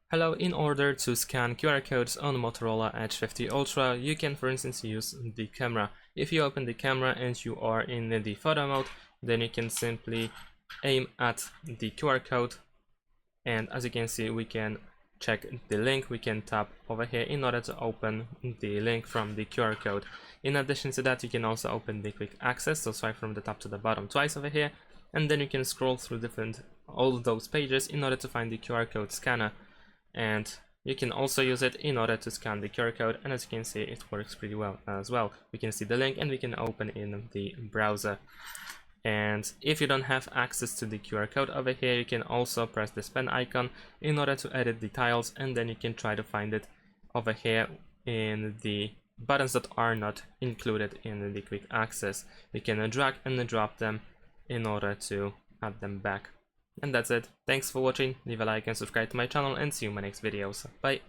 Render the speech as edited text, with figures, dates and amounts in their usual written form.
Hello, in order to scan QR codes on Motorola Edge 50 Ultra, you can for instance use the camera. If you open the camera and you are in the photo mode, then you can simply aim at the QR code, and as you can see we can check the link. We can tap over here in order to open the link from the QR code. In addition to that, you can also open the quick access, so swipe from the top to the bottom twice over here, and then you can scroll through all those pages in order to find the QR code scanner. And you can also use it in order to scan the QR code, and as you can see it works pretty well as well. We can see the link and we can open in the browser. And if you don't have access to the QR code over here, you can also press this pen icon in order to edit the tiles, and then you can try to find it over here in the buttons that are not included in the quick access. You can drag and drop them in order to add them back. And that's it. Thanks for watching. Leave a like and subscribe to my channel, and see you in my next videos. Bye.